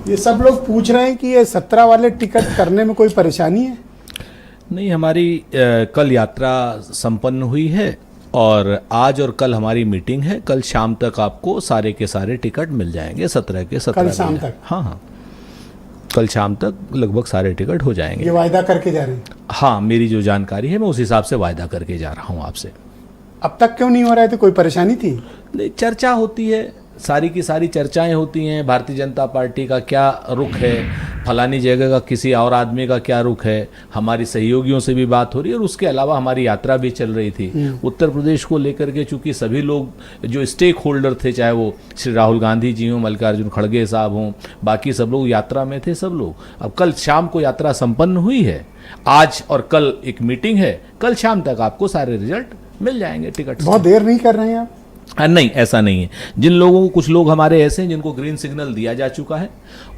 ये सब लोग पूछ रहे हैं कि ये 17 वाले टिकट करने में कोई परेशानी है? नहीं, हमारी कल यात्रा संपन्न हुई है और आज और कल हमारी मीटिंग है। कल शाम तक आपको सारे के सारे टिकट मिल जाएंगे, 17 के 17। कल शाम तक? हाँ हाँ, कल शाम तक लगभग सारे टिकट हो जाएंगे। ये वायदा करके जा रहे हैं? हाँ, मेरी जो जानकारी है मैं उस हिसाब से वायदा करके जा रहा हूँ आपसे। अब तक क्यों नहीं हो रहे थे? कोई परेशानी थी? नहीं, चर्चा होती है, सारी की सारी चर्चाएं होती हैं। भारतीय जनता पार्टी का क्या रुख है, फलानी जगह का किसी और आदमी का क्या रुख है, हमारी सहयोगियों से भी बात हो रही है और उसके अलावा हमारी यात्रा भी चल रही थी। उत्तर प्रदेश को लेकर के चूंकि सभी लोग जो स्टेक होल्डर थे, चाहे वो श्री राहुल गांधी जी हों, मल्लिकार्जुन खड़गे साहब हों, बाकी सब लोग यात्रा में थे, सब लोग। अब कल शाम को यात्रा संपन्न हुई है, आज और कल एक मीटिंग है, कल शाम तक आपको सारे रिजल्ट मिल जाएंगे टिकट। बहुत देर नहीं कर रहे हैं आप? नहीं, ऐसा नहीं है। जिन लोगों को, कुछ लोग हमारे ऐसे हैं जिनको ग्रीन सिग्नल दिया जा चुका है,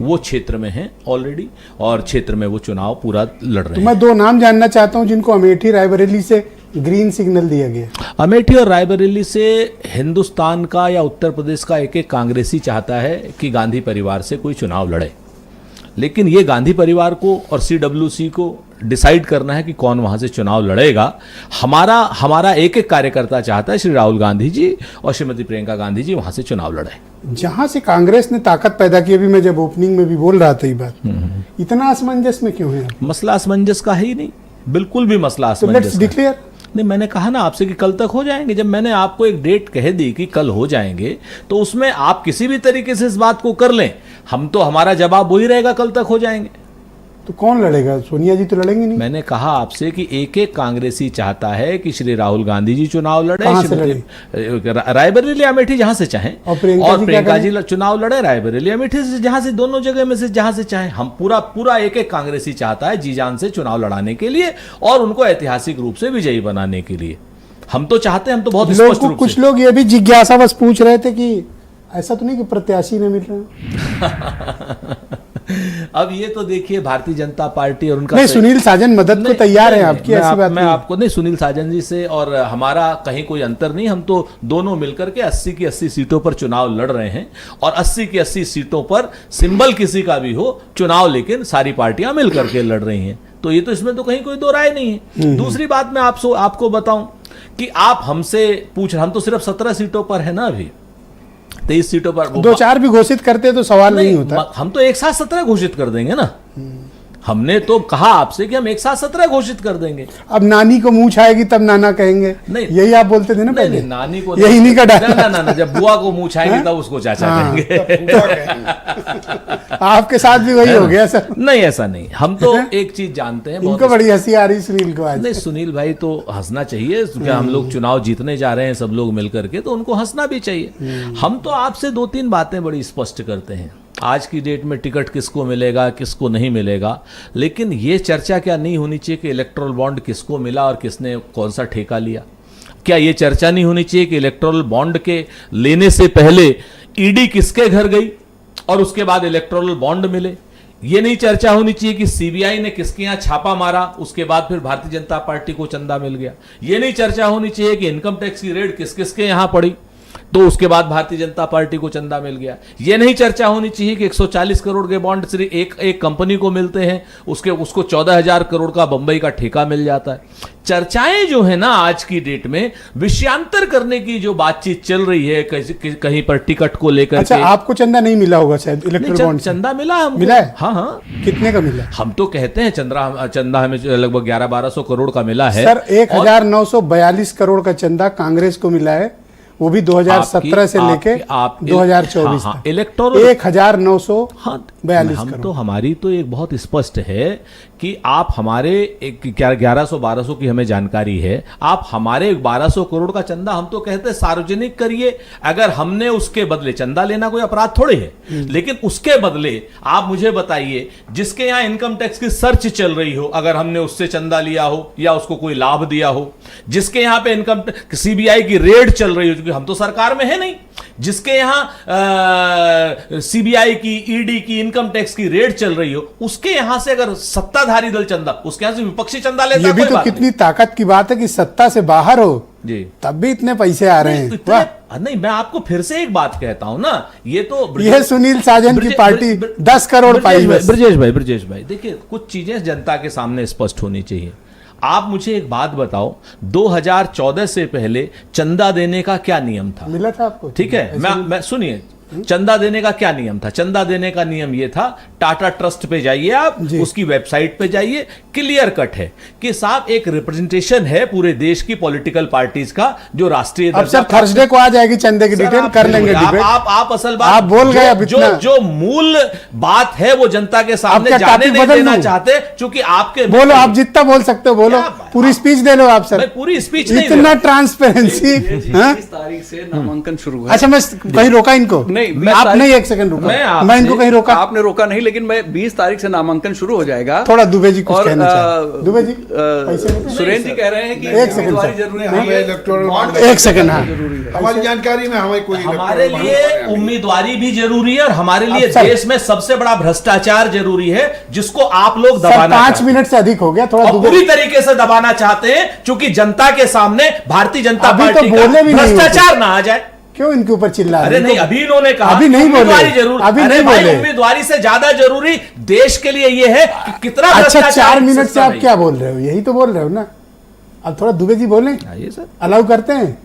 वो क्षेत्र में हैं ऑलरेडी और क्षेत्र में वो चुनाव पूरा लड़ रहे हैं। मैं 2 नाम जानना चाहता हूं जिनको अमेठी रायबरेली से ग्रीन सिग्नल दिया गया। अमेठी और रायबरेली से हिंदुस्तान का या उत्तर प्रदेश का एक एक कांग्रेसी चाहता है कि गांधी परिवार से कोई चुनाव लड़े, लेकिन ये गांधी परिवार को और CWC को डिसाइड करना है कि कौन वहां से चुनाव लड़ेगा। हमारा एक एक कार्यकर्ता चाहता है श्री राहुल गांधी जी और श्रीमती प्रियंका गांधी जी वहां से चुनाव लड़े। जहां से कांग्रेस ने ताकत पैदा की, अभी मैं जब ओपनिंग में भी बोल रहा था ये बात, इतना असमंजस में क्यों है? मसला असमंजस का है ही नहीं, बिल्कुल भी मसला तो लेट्स असमंजस डिक्लेयर। नहीं, मैंने कहा ना आपसे कि कल तक हो जाएंगे। जब मैंने आपको एक डेट कह दी कि कल हो जाएंगे, तो उसमें आप किसी भी तरीके से इस बात को कर लें, हम तो, हमारा जवाब वही रहेगा, कल तक हो जाएंगे। तो कौन लड़ेगा? सोनिया जी तो लड़ेंगी नहीं? मैंने कहा आपसे कि एक एक कांग्रेसी चाहता है कि श्री राहुल गांधी जी चुनाव लड़े, रायबरेली अमेठी जहां से चाहें, और प्रियंका जी चुनाव लड़े रायबरेली अमेठी से, जहां से, दोनों जगह में से जहां से चाहें। हम पूरा एक एक कांग्रेसी चाहता है जी जान से चुनाव लड़ाने के लिए और उनको ऐतिहासिक रूप से विजयी बनाने के लिए। हम तो चाहते हैं, हम तो बहुत स्पष्ट रूप से। कुछ लोग ये भी जिज्ञासा बस पूछ रहे थे कि ऐसा तो नहीं कि प्रत्याशी नहीं मिल रहे? अब ये तो देखिए, भारतीय जनता पार्टी और उनका, नहीं, सुनील साजन मदद को तैयार है आपकी, ऐसी बात मैं आपको नहीं, सुनील साजन जी से और हमारा कहीं कोई अंतर नहीं। हम तो दोनों मिलकर के 80 की 80 सीटों पर चुनाव लड़ रहे हैं और 80 की 80 सीटों पर सिंबल किसी का भी हो चुनाव, लेकिन सारी पार्टियां मिलकर के लड़ रही हैं। तो ये तो, इसमें तो कहीं कोई दो राय नहीं है। दूसरी बात मैं आपको बताऊं कि आप हमसे पूछ रहे, हम तो सिर्फ 17 सीटों पर है ना, अभी 23 सीटों पर 2-4 भी घोषित करते तो सवाल नहीं होता। हम तो एक साथ 17 घोषित कर देंगे ना। हमने तो कहा आपसे कि हम एक साथ 17 घोषित कर देंगे। अब नानी को मुंह छाएगी तब नाना कहेंगे, नहीं, यही आप बोलते थे ना पहले? नहीं, नानी को यही नहीं का डायलॉग। ना, जब बुआ को मुंह छाएगी तब उसको चाचा कहेंगे। आपके साथ भी वही हो गया सर? नहीं, ऐसा नहीं। हम तो एक चीज जानते हैं, इनको बड़ी हंसी आ रही सुनील को आज। नहीं, सुनील भाई तो हंसना चाहिए, क्योंकि हम लोग चुनाव जीतने जा रहे हैं सब लोग मिलकर के, तो उनको हंसना भी चाहिए। हम तो आपसे 2-3 बातें बड़ी स्पष्ट करते हैं। आज की डेट में टिकट किसको मिलेगा, किसको नहीं मिलेगा, लेकिन ये चर्चा क्या नहीं होनी चाहिए कि इलेक्टोरल बॉन्ड किसको मिला और किसने कौन सा ठेका लिया? क्या ये चर्चा नहीं होनी चाहिए कि इलेक्टोरल बॉन्ड के लेने से पहले ईडी किसके घर गई और उसके बाद इलेक्टोरल बॉन्ड मिले? ये नहीं चर्चा होनी चाहिए कि सीबीआई ने किसके यहां छापा मारा, उसके बाद फिर भारतीय जनता पार्टी को चंदा मिल गया? ये नहीं चर्चा होनी चाहिए कि इनकम टैक्स की रेड किस किसके यहां पड़ी तो उसके बाद भारतीय जनता पार्टी को चंदा मिल गया? ये नहीं चर्चा होनी चाहिए कि 140 करोड़ के बॉन्ड सिर्फ एक कंपनी को मिलते हैं, उसको 14,000 करोड़ का बंबई का ठेका मिल जाता है। चर्चाएं जो है ना आज की डेट में, विषयांतर करने की जो बातचीत चल रही है कहीं पर टिकट को लेकर। अच्छा, आपको चंदा नहीं मिला होगा शायद इलेक्ट्रल बॉन्ड? चंदा मिला हमको। मिला है? हाँ। कितने का मिला? हम तो कहते हैं चंदा हमें लगभग 1100-1200 करोड़ का मिला है सर। 1942 करोड़ का चंदा कांग्रेस को मिला है, वो भी 2017 से लेके 2024 तक। इलेक्टोरल 1942 हम तो, हमारी तो एक बहुत स्पष्ट है कि आप हमारे 1100-1200 की हमें जानकारी है, आप हमारे 1200 करोड़ का चंदा, हम तो कहते हैं सार्वजनिक करिए। अगर हमने उसके बदले, चंदा लेना कोई अपराध थोड़े है, लेकिन उसके बदले आप मुझे बताइए जिसके यहां इनकम टैक्स की सर्च चल रही हो, अगर हमने उससे चंदा लिया हो या उसको कोई लाभ दिया हो, जिसके यहां पे इनकम सीबीआई की रेड चल रही हो, क्योंकि हम तो सरकार में है नहीं, जिसके यहां सीबीआई की, ईडी की, इनकम टैक्स की रेड चल रही हो, उसके यहां से अगर सत्ताधारी दल चंदा, उसके यहां से विपक्षी चंदा लेता, ये भी तो कितनी ताकत की बात है कि सत्ता से बाहर हो जी, तब भी इतने पैसे आ रहे हैं। नहीं, मैं आपको फिर से एक बात कहता हूं ना, ये तो ये सुनील साजन की पार्टी 10 करोड़ पाई बस। ब्रजेश भाई देखिए, कुछ चीजें जनता के सामने स्पष्ट होनी चाहिए। आप मुझे एक बात बताओ, 2014 से पहले चंदा देने का क्या नियम था? मिला था आपको? ठीक है, मैं सुनिए, चंदा देने का क्या नियम था? चंदा देने का नियम यह था, टाटा ट्रस्ट पे जाइए आप, उसकी वेबसाइट पे जाइए, क्लियर कट है कि साहब एक रिप्रेजेंटेशन है पूरे देश की पॉलिटिकल पार्टीज का जो राष्ट्रीय अब सर थर्सडे को आ जाएगी चंदे की डिटेल, कर लेंगे डिबेट। आप असल बात आप बोल गए अब इतना। जो मूल बात है वो जनता के सामने जाने नहीं देना चाहते, क्योंकि आपके बोलो, आप जितना बोल सकते हो बोलो, पूरी स्पीच दे लो आप सर। पूरी स्पीच नहीं, इतना ट्रांसपेरेंसी। 20 तारीख से नामांकन शुरू है। अच्छा, मैं कहीं रोका इनको? नहीं, आप नहीं, एक सेकंड रुका, मैं इनको कहीं रोका? आपने रोका नहीं, लेकिन मैं 20 तारीख से नामांकन शुरू हो जाएगा। थोड़ा दुबे जी कुछ कहना चाहते। दुबे जी सुरेंद्र जी कह रहे हैं कि एक सेकंड उम्मीदवारी सर। जरूरी नहीं है, एक सेकंड, हाँ हमारी जानकारी में हमें कोई हमारे लिए उम्मीदवारी भी जरूरी है और हमारे लिए देश में सबसे बड़ा भ्रष्टाचार जरूरी है, जिसको आप लोग दबाना 5 मिनट से अधिक हो गया, थोड़ा और पूरी तरीके से दबाना चाहते हैं, क्योंकि जनता के सामने भारतीय जनता पार्टी का भ्रष्टाचार ना आ जाए। क्यों इनके ऊपर चिल्ला रहे? अरे नहीं, अभी इन्होंने कहा अभी नहीं बोले, जरूर, अभी नहीं बोले। उम्मीदवारी से ज्यादा जरूरी देश के लिए यह है कि कितना अच्छा 4 मिनट से आप क्या बोल रहे हो? यही तो बोल रहे हो ना। अब थोड़ा दुबे जी बोलें, ये सर अलाउ करते हैं?